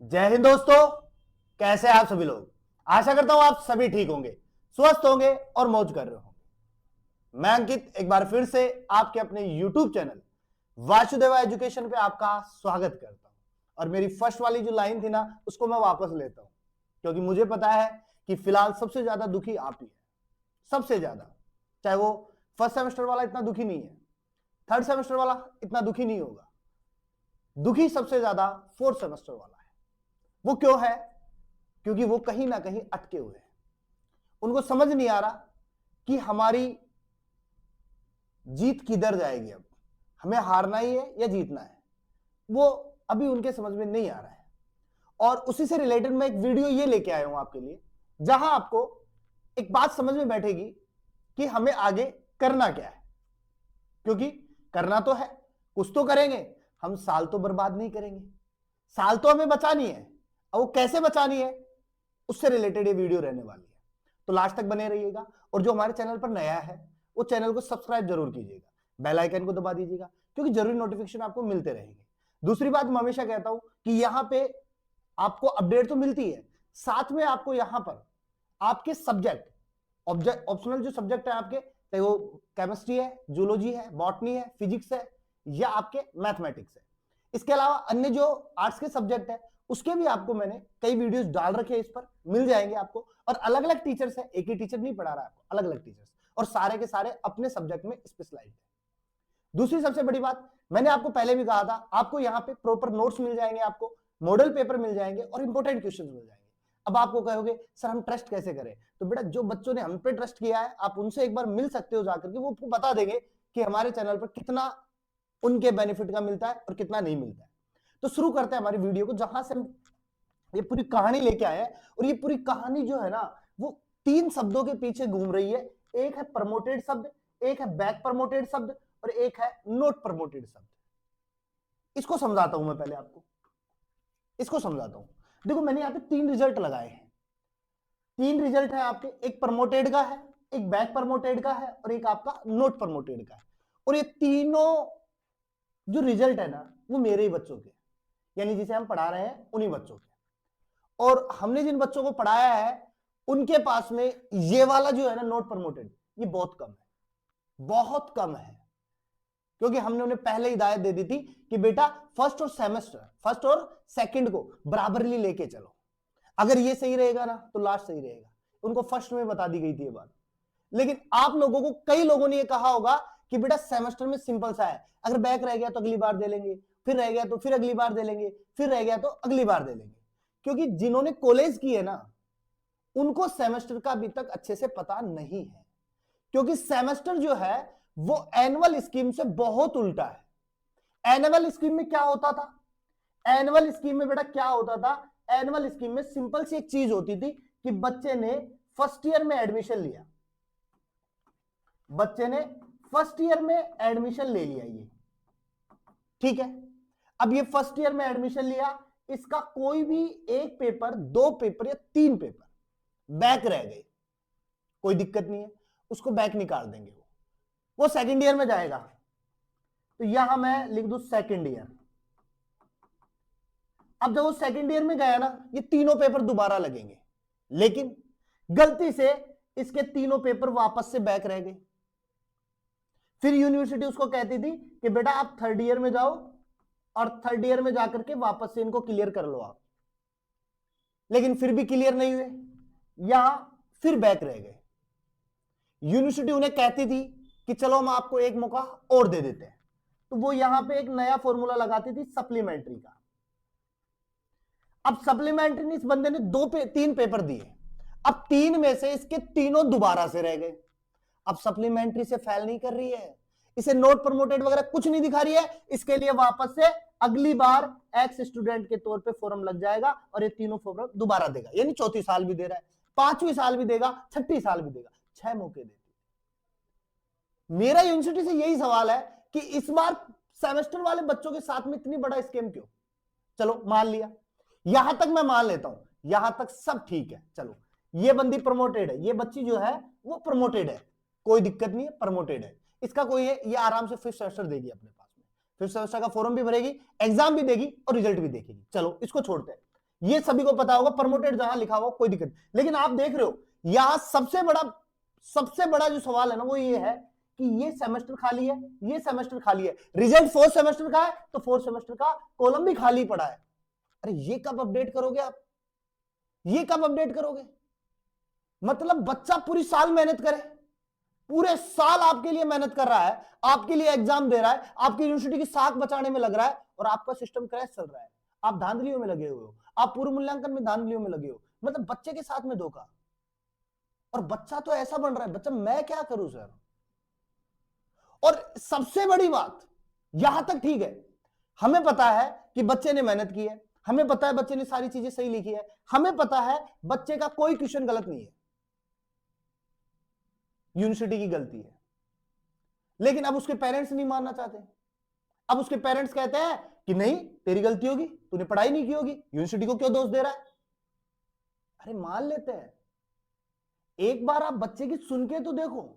जय हिंद दोस्तों। कैसे हैं आप सभी लोग। आशा करता हूं आप सभी ठीक होंगे, स्वस्थ होंगे और मौज कर रहे होंगे। मैं अंकित एक बार फिर से आपके अपने YouTube चैनल वासुदेवा एजुकेशन पे आपका स्वागत करता हूं। और मेरी फर्स्ट वाली जो लाइन थी ना, उसको मैं वापस लेता हूं, क्योंकि मुझे पता है कि फिलहाल सबसे ज्यादा दुखी आप ही है, सबसे ज्यादा। चाहे वो फर्स्ट सेमेस्टर वाला इतना दुखी नहीं है, थर्ड सेमेस्टर वाला इतना दुखी नहीं होगा, दुखी सबसे ज्यादा फोर्थ सेमेस्टर वाला है। वो क्यों है? क्योंकि वो कहीं ना कहीं अटके हुए हैं। उनको समझ नहीं आ रहा कि हमारी जीत किधर जाएगी, अब हमें हारना ही है या जीतना है, वो अभी उनके समझ में नहीं आ रहा है। और उसी से रिलेटेड मैं एक वीडियो ये लेके आया हूं आपके लिए, जहां आपको एक बात समझ में बैठेगी कि हमें आगे करना क्या है। क्योंकि करना तो है, कुछ तो करेंगे हम, साल तो बर्बाद नहीं करेंगे, साल तो हमें बचानी है। अब वो कैसे बचानी है, उससे रिलेटेड ये वीडियो रहने वाली है। तो लास्ट तक बने रहिएगा। और जो हमारे चैनल पर नया है वो चैनल को सब्सक्राइब जरूर कीजिएगा, बेल आइकन को दबा दीजिएगा, क्योंकि जरूरी नोटिफिकेशन आपको मिलते रहेंगे। दूसरी बात मैं हमेशा कहता हूं कि यहां पे आपको अपडेट तो मिलती है, साथ में आपको यहां पर आपके सब्जेक्ट, ऑप्शनल जो सब्जेक्ट है आपके, चाहे वो केमिस्ट्री है, जूलॉजी है, बॉटनी है, फिजिक्स है या आपके मैथमेटिक्स है, इसके अलावा अन्य जो आर्ट्स के सब्जेक्ट है उसके भी आपको मैंने कई वीडियोस डाल रखे हैं, इस पर मिल जाएंगे आपको। और अलग अलग टीचर्स है, एक ही टीचर नहीं पढ़ा रहा है आपको, अलग अलग टीचर्स, और सारे के सारे अपने सब्जेक्ट में स्पेशलाइज्ड है। दूसरी सबसे बड़ी बात, मैंने आपको पहले भी कहा था, आपको यहाँ पे प्रॉपर नोट्स मिल जाएंगे, आपको मॉडल पेपर मिल जाएंगे और इंपॉर्टेंट क्वेश्चन मिल जाएंगे। अब आपको कहोगे सर हम ट्रस्ट कैसे करें, तो बेटा जो बच्चों ने हम पे ट्रस्ट किया है आप उनसे एक बार मिल सकते हो जाकर के, वो आपको बता देंगे कि हमारे चैनल पर कितना उनके बेनिफिट का मिलता है और कितना नहीं मिलता है। तो शुरू करते हैं हमारी वीडियो को, जहां से हम ये पूरी कहानी लेके आए हैं। और ये पूरी कहानी जो है ना, वो तीन शब्दों के पीछे घूम रही है। एक है प्रमोटेड शब्द, एक है बैक प्रमोटेड शब्द और एक है नोट प्रमोटेड शब्द। इसको समझाता हूं मैं पहले आपको, इसको समझाता हूं। देखो मैंने यहां पे तीन रिजल्ट लगाए हैं, तीन रिजल्ट है आपके, एक प्रमोटेड का है, एक बैक प्रमोटेड का है और एक आपका नोट प्रमोटेड का है। और ये तीनों जो रिजल्ट है ना, वो मेरे ही बच्चों के, यानी जिसे हम पढ़ा रहे हैं उन्हीं बच्चों के। और हमने जिन बच्चों को पढ़ाया है उनके पास में ये वाला जो है ना नोट प्रमोटेड, ये बहुत कम है, बहुत कम है। क्योंकि हमने उन्हें पहले हिदायत दे दी थी कि बेटा फर्स्ट और सेमेस्टर, फर्स्ट और सेकंड को बराबरली लेके चलो, अगर ये सही रहेगा ना तो लास्ट सही रहेगा। उनको फर्स्ट में बता दी गई थी ये बात। लेकिन आप लोगों को, कई लोगों ने ये कहा होगा कि बेटा सेमेस्टर में सिंपल सा है, अगर बैक रह गया तो अगली बार दे लेंगे, फिर रह गया तो फिर अगली बार दे लेंगे, फिर रह गया तो अगली बार दे लेंगे। क्योंकि जिन्होंने कॉलेज किए ना, उनको सेमेस्टर का अभी तक अच्छे से पता नहीं है। क्योंकि सेमेस्टर जो है वो एनुअल स्कीम से बहुत उल्टा है। एनुअल स्कीम में क्या होता था, एनुअल स्कीम में बेटा क्या होता था, एनुअल स्कीम में सिंपल सी एक चीज होती थी कि बच्चे ने फर्स्ट ईयर में एडमिशन लिया, बच्चे ने फर्स्ट ईयर में एडमिशन ले लिया, ये ठीक है। अब ये फर्स्ट ईयर में एडमिशन लिया, इसका कोई भी एक पेपर, दो पेपर या तीन पेपर बैक रह गए, कोई दिक्कत नहीं है, उसको बैक निकाल देंगे, वो सेकंड ईयर में जाएगा। तो यहां मैं लिख दूं सेकंड ईयर। अब जब वो सेकंड ईयर में गया ना, ये तीनों पेपर दोबारा लगेंगे, लेकिन गलती से इसके तीनों पेपर वापस से बैक रह गए। फिर यूनिवर्सिटी उसको कहती थी कि बेटा आप थर्ड ईयर में जाओ और थर्ड ईयर में जाकर के वापस से इनको क्लियर कर लो आप। लेकिन फिर भी क्लियर नहीं हुए, यहां फिर बैक रह गए। यूनिवर्सिटी उन्हें कहती थी कि चलो हम आपको एक मौका और दे देते हैं, तो वो यहां पे एक नया फॉर्मूला लगाती थी सप्लीमेंट्री का। अब सप्लीमेंट्री ने, इस बंदे ने तीन पेपर दिए, अब तीन में से इसके तीनों दोबारा से रह गए। अब सप्लीमेंट्री से फेल नहीं कर रही है, इसे नोट प्रमोटेड वगैरह कुछ नहीं दिखा रही है, इसके लिए वापस से अगली बार एक्स स्टूडेंट के तौर पे फॉर्म लग जाएगा और ये तीनों फॉर्म दोबारा देगा। यानी चौथी साल भी दे रहा है, पांचवी साल भी देगा, छठी साल भी देगा, 6 मौके देती। मेरा यूनिवर्सिटी से यही सवाल है कि इस बार सेमेस्टर वाले बच्चों के साथ में इतनी बड़ा स्कैम क्यों। चलो मान लिया, यहां तक मैं मान लेता हूं, यहां तक सब ठीक है। चलो ये बंदी प्रमोटेड है, ये बच्ची जो है वो प्रमोटेड है, कोई दिक्कत नहीं है, प्रमोटेड है, इसका कोई है, ये आराम से फिफ्थ सेमेस्टर देगी अपने पास में, फिफ्थ सेमेस्टर का फॉर्म भी भरेगी, एग्जाम भी देगी और रिजल्ट भी देखेगी। चलो इसको छोड़ते हैं, ये सभी को पता होगा, प्रमोटेड जहां लिखा हुआ कोई दिक्कत। लेकिन आप देख रहे हो यहां सबसे बड़ा जो सवाल है ना वो ये है कि ये सेमेस्टर खाली है, ये सेमेस्टर खाली है, रिजल्ट फोर्थ सेमेस्टर का है तो फोर्थ सेमेस्टर का कॉलम भी खाली पड़ा है। अरे ये कब अपडेट करोगे आप? ये कब अपडेट करोगे? मतलब बच्चा पूरी साल मेहनत करे, पूरे साल आपके लिए मेहनत कर रहा है, आपके लिए एग्जाम दे रहा है, आपकी यूनिवर्सिटी की साख बचाने में लग रहा है, और आपका सिस्टम क्रैश चल रहा है, आप धांधलियों में लगे हुए हो, आप पूर्व मूल्यांकन में धांधलियों में लगे हो। मतलब बच्चे के साथ में धोखा, और बच्चा तो ऐसा बन रहा है, बच्चा मैं क्या करूं सर। और सबसे बड़ी बात, यहां तक ठीक है, हमें पता है कि बच्चे ने मेहनत की है, हमें पता है बच्चे ने सारी चीजें सही लिखी है, हमें पता है बच्चे का कोई क्वेश्चन गलत नहीं है, यूनिवर्सिटी की गलती है। लेकिन अब उसके पेरेंट्स नहीं मानना चाहते। अब उसके पेरेंट्स कहते हैं कि नहीं तेरी गलती होगी, तूने पढ़ाई नहीं की होगी, यूनिवर्सिटी को क्यों दोष दे रहा है। अरे मान लेते हैं, एक बार आप बच्चे की सुन के तो देखो।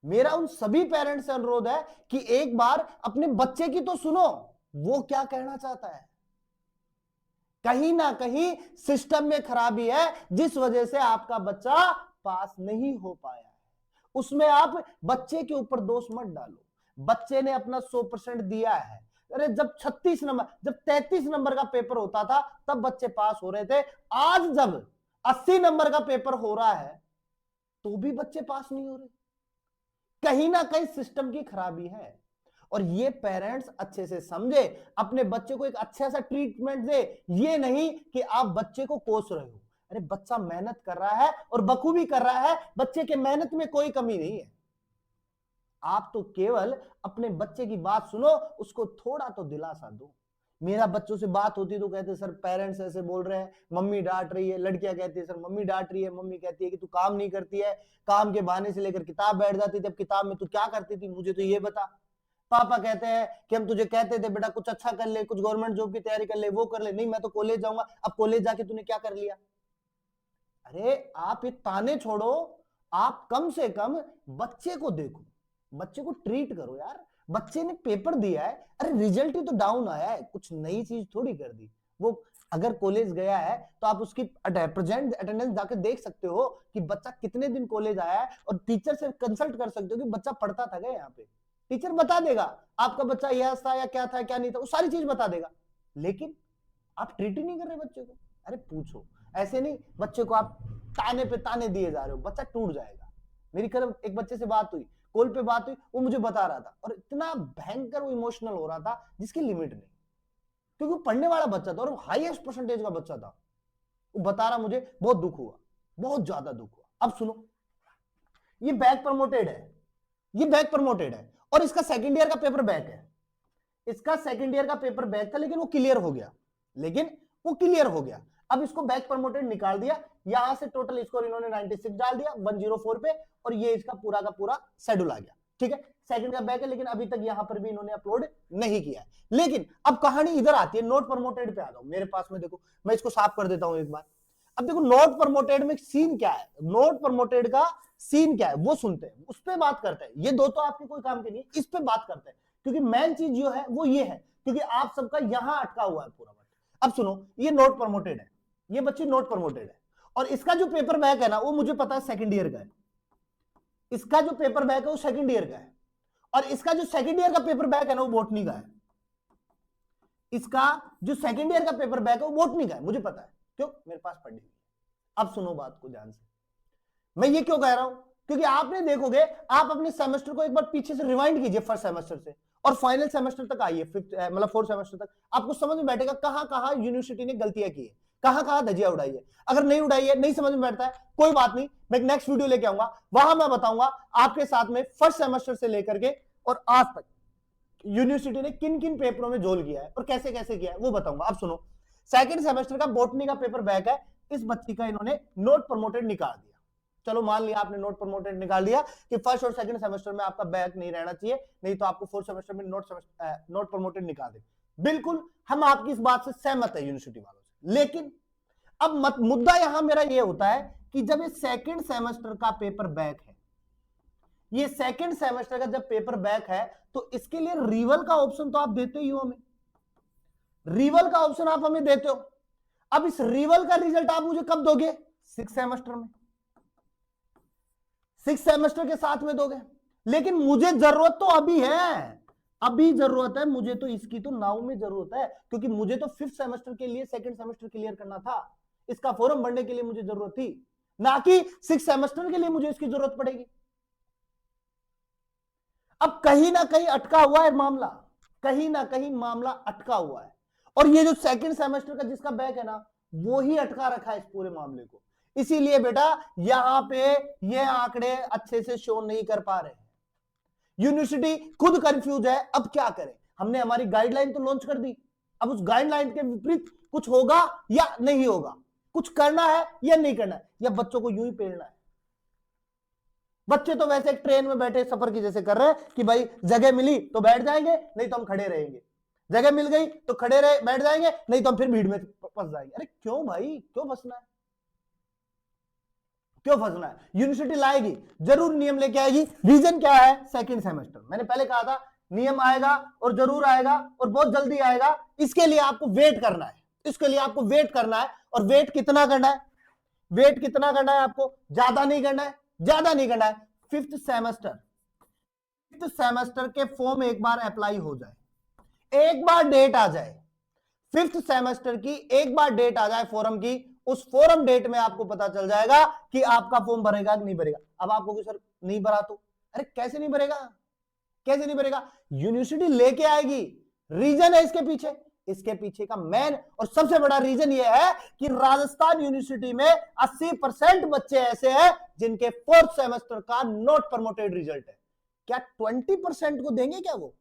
मेरा उन सभी पेरेंट्स से अनुरोध है कि एक बार अपने बच्चे की तो सुनो, वो क्या कहना चाहता है। कहीं ना कहीं सिस्टम में खराबी है जिस वजह से आपका बच्चा पास नहीं हो पाया है। उसमें आप बच्चे के ऊपर दोष मत डालो, बच्चे ने अपना 100% दिया है। अरे जब 36 नंबर, जब 33 नंबर का पेपर होता था तब बच्चे पास हो रहे थे, आज जब 80 नंबर का पेपर हो रहा है तो भी बच्चे पास नहीं हो रहे। कहीं ना कहीं सिस्टम की खराबी है, और ये पेरेंट्स अच्छे से समझे, अपने बच्चे को एक अच्छा सा ट्रीटमेंट दे। ये नहीं कि आप बच्चे को कोस रहे हो। अरे बच्चा मेहनत कर रहा है और बखूबी कर रहा है, बच्चे के मेहनत में कोई कमी नहीं है। आप तो केवल अपने बच्चे की बात सुनो, उसको थोड़ा तो दिलासा दो। मेरा बच्चों से बात होती तो कहते सर पेरेंट्स ऐसे बोल रहे हैं, मम्मी डांट रही है, लड़कियां कहती है सर मम्मी डांट रही है, मम्मी कहती है कि तू काम नहीं करती है, काम के बहाने से लेकर किताब बैठ जाती थी, अब किताब में तू क्या करती थी मुझे तो ये बता। पापा कहते हैं कि हम तुझे कहते थे बेटा कुछ अच्छा कर ले, कुछ गवर्नमेंट जॉब की तैयारी कर ले, वो कर ले, नहीं मैं तो कॉलेज जाऊंगा, अब कॉलेज जाके तूने क्या कर लिया। अरे आप ये ताने छोड़ो, आप कम से कम बच्चे को देखो, बच्चे को ट्रीट करो यार। बच्चे ने पेपर दिया है, अरे रिजल्ट ही तो डाउन आया है, कुछ नई चीज थोड़ी कर दी। वो अगर कॉलेज गया है तो आप उसकी प्रेजेंट अटेंडेंस जाकर देख सकते हो कि बच्चा कितने दिन कॉलेज आया है, और टीचर से कंसल्ट कर सकते हो कि बच्चा पढ़ता था क्या यहाँ पे। टीचर बता देगा आपका बच्चा यह था या क्या था क्या नहीं था, वो सारी चीज बता देगा। लेकिन आप ट्रीट ही नहीं कर रहे बच्चे को। अरे पूछो, ऐसे नहीं बच्चे को आप ताने पे ताने दिए जा रहे हो, बच्चा टूट जाएगा। मेरी कल एक बच्चे से बात हुई, कॉल पे बात हुई, वो मुझे बता रहा था, और इतना भयंकर वो इमोशनल हो रहा था जिसकी लिमिट नहीं, क्योंकि वो पढ़ने वाला बच्चा था और वो हाईएस्ट परसेंटेज का बच्चा था। वो बता रहा मुझे बहुत दुख हुआ, बहुत ज्यादा दुख हुआ। अब सुनो, ये बैक प्रमोटेड है, ये बैक प्रमोटेड है, और इसका सेकंड ईयर का पेपर बैक है। इसका सेकंड ईयर का पेपर बैक था लेकिन वो क्लियर हो गया, लेकिन वो क्लियर हो गया। अब इसको बैक प्रमोटेड निकाल दिया, यहां से टोटल स्कोर इन्होंने 96 डाल दिया 104 पे, और ये इसका पूरा का पूरा शेड्यूल आ गया। ठीक है, सेकंड का बैक है, लेकिन अभी तक यहां पर भी इन्होंने अपलोड नहीं किया है। लेकिन अब कहानी इधर आती है, नोट प्रमोटेड पे आ जाओ मेरे पास में। देखो मैं इसको साफ कर देता हूं एक बार। अब देखो नोट प्रमोटेड में सीन क्या है, नोट प्रमोटेड का सीन क्या है वो सुनते हैं, उस पर बात करते हैं। ये दो तो आपके कोई काम के नहीं, इस पे बात करते हैं, क्योंकि मेन चीज जो है वो ये है, क्योंकि आप सबका यहां अटका हुआ है पूरा। अब सुनो, ये नोट प्रमोटेड है, ये बच्ची नोट प्रमोटेड है, और इसका जो पेपर बैक है ना वो मुझे पता है सेकंड ईयर का है। इसका जो पेपर बैक है वो सेकंड ईयर का है, और इसका जो सेकंड ईयर का पेपर बैक है ना वो बॉटनी का है। इसका जो सेकंड ईयर का पेपर बैक है वो बॉटनी का है, मुझे पता है, क्यों, मेरे पास पढ़ी हुई। अब सुनो बात को ध्यान से, मैं ये क्यों कह रहा हूं, क्योंकि आपने देखोगे, आप अपने सेमेस्टर को एक बार पीछे से रिवाइंड कीजिए, फर्स्ट सेमेस्टर से और फाइनल सेमेस्टर तक आइए, मतलब फोर्थ सेमेस्टर तक, आपको समझ में बैठेगा कहां कहां यूनिवर्सिटी ने गलतियां की है, कहां कहां धजिया उड़ाई है। अगर नहीं उड़ाई है, नहीं समझ में बैठता है, कोई बात नहीं, मैं एक नेक्स्ट वीडियो लेके आऊंगा, वहां मैं बताऊंगा आपके साथ में फर्स्ट सेमेस्टर से लेकर के और आज तक यूनिवर्सिटी ने किन किन पेपरों में झोल किया है और कैसे कैसे किया है वो बताऊंगा। अब सुनो, सेकंड सेमेस्टर का बॉटनी का पेपर बैक है, इस बच्ची का इन्होंने नोट प्रमोटेड निकाल दिया। चलो मान लिया आपने नोट प्रमोटेड निकाल दिया कि फर्स्ट और सेकंड सेमेस्टर में आपका बैक नहीं रहना चाहिए, नहीं तो आपको फोर्थ सेमेस्टर में नोट प्रमोटेड निकाल दे। बिल्कुल हम आपकी इस बात से सहमत है यूनिवर्सिटी वालों से, लेकिन अब मुद्दा यहां मेरा यह होता है कि जब ये सेकंड सेमेस्टर का पेपर बैक है, ये सेकंड सेमेस्टर का जब पेपर बैक है तो इसके लिए रिवल का ऑप्शन तो आप देते ही हो हमें, रिवल का ऑप्शन आप हमें देते हो। अब इस रिवल का रिजल्ट आप मुझे कब दोगे? 6 सेमेस्टर में, 6 सेमेस्टर के साथ में दोगे। लेकिन मुझे जरूरत तो अभी है, अभी जरूरत है मुझे तो इसकी, तो नाउ में जरूरत है, क्योंकि मुझे तो 5th सेमेस्टर के लिए 2nd सेमेस्टर क्लियर करना था, इसका फॉर्म भरने के लिए मुझे जरूरत थी, ना कि 6 सेमेस्टर के लिए मुझे इसकी जरूरत पड़ेगी। अब कहीं ना कहीं अटका हुआ है मामला, कहीं ना कहीं मामला अटका हुआ है, और ये जो 2nd सेमेस्टर का जिसका बैक है ना, वो ही अटका रखा है इस पूरे मामले को। इसीलिए बेटा यहां पे ये आंकड़े अच्छे से शो नहीं कर पा रहे, यूनिवर्सिटी खुद कंफ्यूज है। अब क्या करें? हमने हमारी गाइडलाइन तो लॉन्च कर दी, अब उस गाइडलाइन के विपरीत कुछ होगा या नहीं होगा, कुछ करना है या नहीं करना है, या बच्चों को यूं ही पेलना है। बच्चे तो वैसे एक ट्रेन में बैठे सफर की जैसे कर रहे हैं कि भाई जगह मिली तो बैठ जाएंगे, नहीं तो हम खड़े रहेंगे, जगह मिल गई तो खड़े रहे बैठ जाएंगे, नहीं तो हम फिर भीड़ में फंस जाएंगे। अरे क्यों भाई, क्यों फंसना है, क्यों फंसना है? यूनिवर्सिटी लाएगी, जरूर नियम लेके आएगी। रीजन क्या है? 2nd semester. मैंने पहले कहा था नियम आएगा और जरूर आएगा और बहुत जल्दी आएगा, इसके लिए आपको वेट करना है, इसके लिए आपको वेट करना है। और वेट कितना करना है? वेट कितना करना है आपको? ज्यादा नहीं करना है, ज्यादा नहीं करना है। 5th सेमेस्टर के फॉर्म एक बार अप्लाई हो जाए, एक बार डेट आ जाए 5th सेमेस्टर की, एक बार डेट आ जाए फॉर्म की, उस फॉर्म डेट में आपको पता चल जाएगा कि आपका फॉर्म भरेगा कि नहीं भरेगा। अब आपको कि सर नहीं भरा तो, अरे कैसे नहीं भरेगा, कैसे नहीं भरेगा? यूनिवर्सिटी लेके आएगी, रीजन है इसके पीछे, इसके पीछे का मेन और सबसे बड़ा रीजन यह है कि राजस्थान यूनिवर्सिटी में 80% बच्चे ऐसे हैं जिनके 4th सेमेस्टर का नॉट प्रमोटेड रिजल्ट है। क्या 20% को देंगे क्या वो?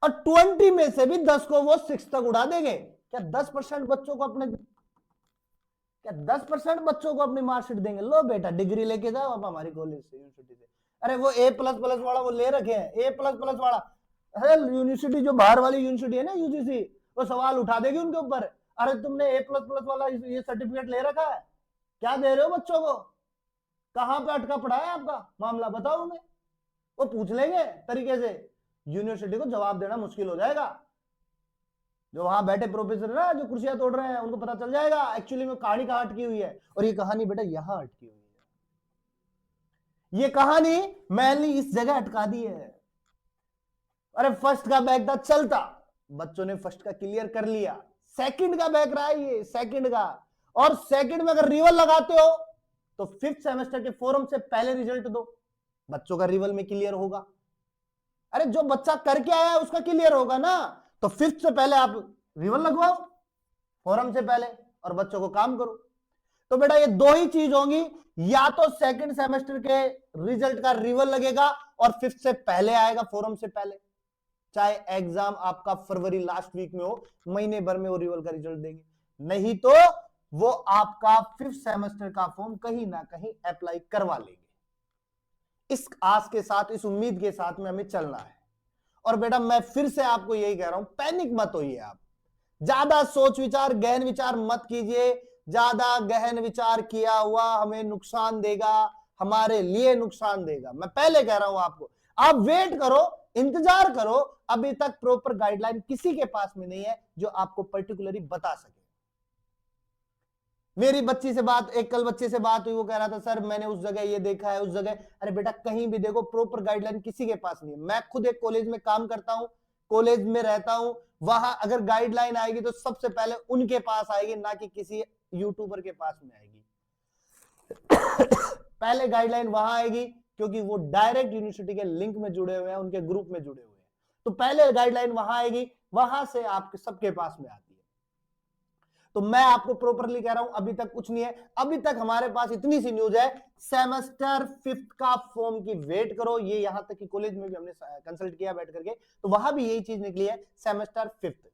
और 20 में से भी 10 को वो 6 तक उड़ा देंगे क्या? 10% बच्चों को अपने, क्या 10% बच्चों को अपनी मार्कशीट देंगे? लो बेटा डिग्री लेके जाओ आप हमारी कॉलेज से, यूनिवर्सिटी से। अरे वो A++ वाला वो ले रखे हैं, A++ वाला। अरे यूनिवर्सिटी जो बाहर वाली यूनिवर्सिटी है ना, यूजीसी, वो सवाल उठा देगी उनके ऊपर, अरे तुमने A++ वाला ये सर्टिफिकेट ले रखा है, क्या दे रहे हो बच्चों को, कहां पे अटका पड़ा है आपका मामला, बताओ उन्हें। वो पूछ लेंगे तरीके से, यूनिवर्सिटी को जवाब देना मुश्किल हो जाएगा। जो वहां बैठे प्रोफेसर है ना, जो कुर्सियां तोड़ रहे हैं, उनको पता चल जाएगा एक्चुअली में कहानी कहां अटकी हुई है। और ये कहानी बेटा यहां अटकी हुई है, ये कहानी मैंने इस जगह अटका दी है। अरे फर्स्ट का बैक था चलता, बच्चों ने फर्स्ट का क्लियर कर लिया, 2nd का बैक रहा है ये, 2nd का। और 2nd में अगर रिवल लगाते हो तो 5th सेमेस्टर के फॉर्म से पहले रिजल्ट दो, बच्चों का रिवल में क्लियर होगा। अरे जो बच्चा करके आया है उसका क्लियर होगा ना, तो 5th से पहले आप रिवल लगवाओ फॉर्म से पहले और बच्चों को काम करो। तो बेटा ये दो ही चीज होंगी, या तो 2nd सेमेस्टर के रिजल्ट का रिवल लगेगा और 5th से पहले आएगा फॉर्म से पहले, चाहे एग्जाम आपका फरवरी लास्ट वीक में हो, महीने भर में वो रिवल का रिजल्ट देंगे, नहीं तो वो आपका 5th सेमेस्टर का फॉर्म कहीं ना कहीं अप्लाई करवा लेंगे। इस आस के साथ, इस उम्मीद के साथ में हमें चलना है। और बेटा मैं फिर से आपको यही कह रहा हूं, पैनिक मत होइए आप, ज्यादा सोच विचार गहन विचार मत कीजिए, ज्यादा गहन विचार किया हुआ हमें नुकसान देगा, हमारे लिए नुकसान देगा। मैं पहले कह रहा हूं आपको, आप वेट करो, इंतजार करो, अभी तक प्रॉपर गाइडलाइन किसी के पास में नहीं है जो आपको पर्टिकुलरली बता सके। मेरी बच्ची से बात, एक कल बच्चे से बात हुई, वो कह रहा था सर मैंने उस जगह ये देखा है, उस जगह। अरे बेटा कहीं भी देखो, प्रॉपर गाइडलाइन किसी के पास नहीं है। मैं खुद एक कॉलेज में काम करता हूं, कॉलेज में रहता हूं, वहां अगर गाइडलाइन आएगी तो सबसे पहले उनके पास आएगी, ना कि किसी यूट्यूबर के पास में आएगी। पहले गाइडलाइन वहां आएगी क्योंकि वो डायरेक्ट यूनिवर्सिटी के लिंक में जुड़े हुए हैं, उनके ग्रुप में जुड़े हुए हैं, तो पहले गाइडलाइन वहां आएगी, वहां से आपके सबके पास में आती है। तो मैं आपको प्रॉपरली कह रहा हूं अभी तक कुछ नहीं है। अभी तक हमारे पास इतनी सी न्यूज है, सेमेस्टर 5th का फॉर्म की वेट करो। ये यहां तक कि कॉलेज में भी हमने कंसल्ट किया बैठ करके, तो वहां भी यही चीज निकली है, सेमेस्टर 5th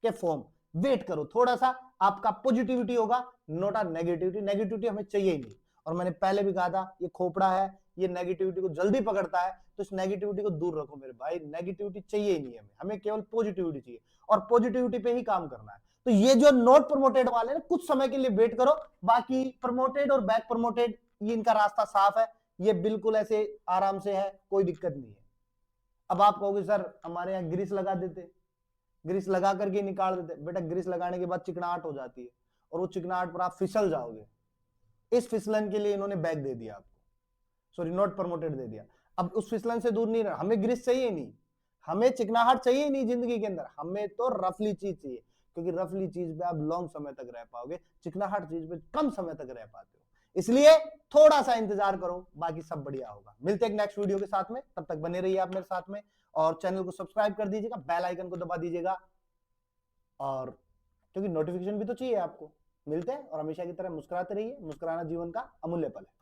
के फॉर्म वेट करो, थोड़ा सा आपका पॉजिटिविटी होगा, नॉट अ नेगेटिविटी। नेगेटिविटी हमें चाहिए ही नहीं, और मैंने पहले भी कहा था ये खोपड़ा है, ये नेगेटिविटी को जल्दी पकड़ता है, तो इस नेगेटिविटी को दूर रखो मेरे भाई। नेगेटिविटी चाहिए ही नहीं हमें, हमें केवल पॉजिटिविटी चाहिए, और पॉजिटिविटी पे ही काम करना है। तो ये जो नॉट प्रमोटेड वाले ना, कुछ समय के लिए वेट करो, बाकी प्रमोटेड और बैक प्रमोटेड ये इनका रास्ता साफ है, ये बिल्कुल ऐसे आराम से है, कोई दिक्कत नहीं है। अब आप कहोगे सर हमारे यहाँ ग्रीस लगा देते, ग्रीस लगा करके निकाल देते, बेटा ग्रीस लगाने के बाद चिकनाहट हो जाती है और वो चिकनाहट पर आप फिसल जाओगे। इस फिसलन के लिए इन्होंने बैग दे दिया आपको, सॉरी नॉट प्रमोटेड दे दिया। अब उस फिसलन से दूर नहीं रहना, हमें ग्रीस चाहिए नहीं, हमें चिकनाहट चाहिए नहीं जिंदगी के अंदर, हमें तो रफली चीज चाहिए, क्योंकि रफली चीज पे आप लॉन्ग समय तक रह पाओगे, चिकनाहट चीज पे कम समय तक रह पाते हो। इसलिए थोड़ा सा इंतजार करो, बाकी सब बढ़िया होगा। मिलते हैं नेक्स्ट वीडियो के साथ में, तब तक बने रहिए आप मेरे साथ में, और चैनल को सब्सक्राइब कर दीजिएगा, बेल आइकन को दबा दीजिएगा, और क्योंकि नोटिफिकेशन भी तो चाहिए आपको। मिलते हैं और हमेशा की तरह मुस्कुराते रहिए, मुस्कुराना जीवन का अमूल्य पल है।